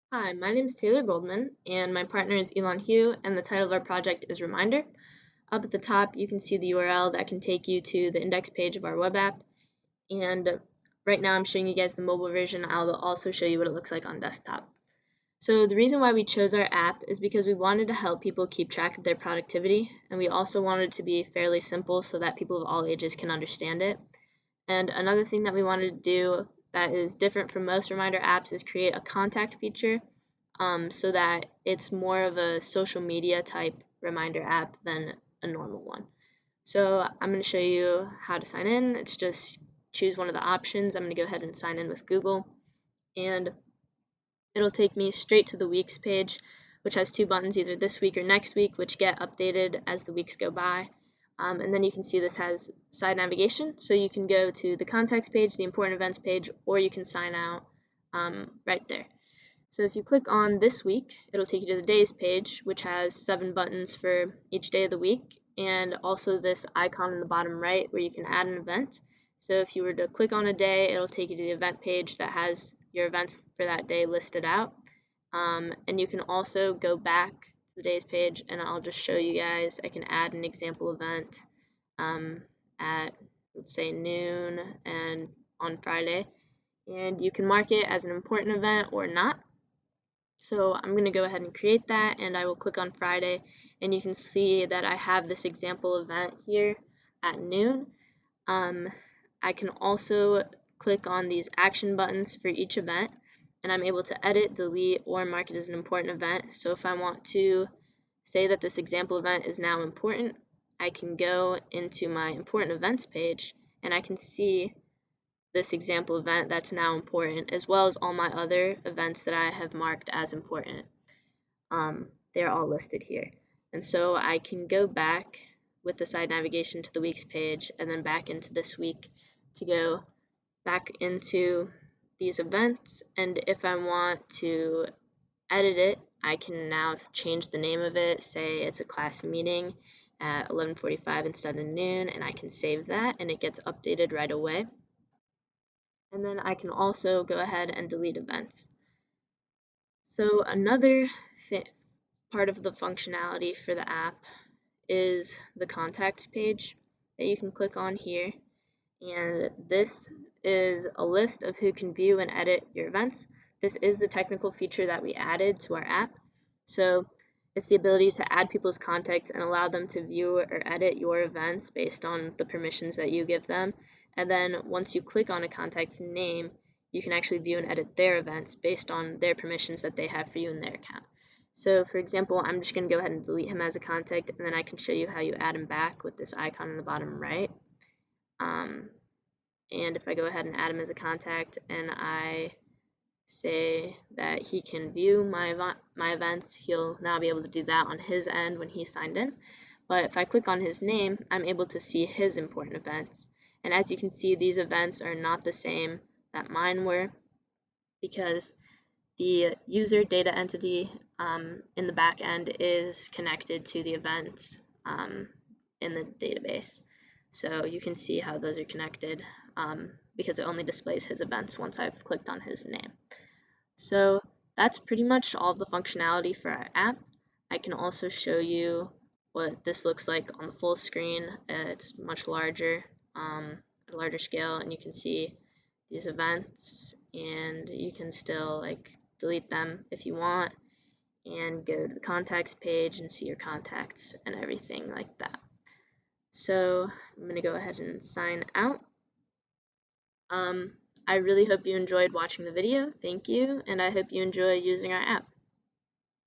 Hi, my name is Taylor Goldman, and my partner is Elon Hugh, and the title of our project is Reminder. Up at the top, you can see the URL that can take you to the index page of our web app, and right now I'm showing you guys the mobile version. I'll also show you what it looks like on desktop. So the reason why we chose our app is because we wanted to help people keep track of their productivity, and we also wanted it to be fairly simple so that people of all ages can understand it. And another thing that we wanted to do that is different from most reminder apps is create a contact feature so that it's more of a social media type reminder app than a normal one. So I'm going to show you how to sign in. It's just choose one of the options. I'm going to go ahead and sign in with Google, and it'll take me straight to the weeks page, which has two buttons, either this week or next week, which get updated as the weeks go by. And then you can see this has side navigation, so you can go to the contacts page, the important events page, or you can sign out right there. So if you click on this week, it'll take you to the days page, which has 7 buttons for each day of the week, and also this icon in the bottom right where you can add an event. So if you were to click on a day, it'll take you to the event page that has your events for that day listed out. And you can also go back to the days page, and I'll just show you guys. I can add an example event at, let's say, noon and on Friday, and you can mark it as an important event or not. So I'm going to go ahead and create that, and I will click on Friday, and you can see that I have this example event here at noon. I can also click on these action buttons for each event, and I'm able to edit, delete, or mark it as an important event. So if I want to say that this example event is now important, I can go into my important events page, and I can see this example event that's now important, as well as all my other events that I have marked as important. They're all listed here. And so I can go back with the side navigation to the weeks page and then back into this week to go back into these events. And if I want to edit it, I can now change the name of it, say it's a class meeting at 11:45 instead of noon, and I can save that and it gets updated right away. And then I can also go ahead and delete events. So another part of the functionality for the app is the contacts page that you can click on here, and this is a list of who can view and edit your events. This is the technical feature that we added to our app. So it's the ability to add people's contacts and allow them to view or edit your events based on the permissions that you give them. And then once you click on a contact's name, you can actually view and edit their events based on their permissions that they have for you in their account. So for example, I'm just going to go ahead and delete him as a contact, and then I can show you how you add him back with this icon in the bottom right. And if I go ahead and add him as a contact and I say that he can view my events, he'll now be able to do that on his end when he's signed in. But if I click on his name, I'm able to see his important events. And as you can see, these events are not the same that mine were, because the user data entity in the back end is connected to the events in the database. So you can see how those are connected because it only displays his events once I've clicked on his name. So that's pretty much all of the functionality for our app. I can also show you what this looks like on the full screen. It's much larger, at a larger scale, and you can see these events, and you can still delete them if you want, and go to the contacts page and see your contacts and everything like that. So I'm going to go ahead and sign out. I really hope you enjoyed watching the video. Thank you, and I hope you enjoy using our app.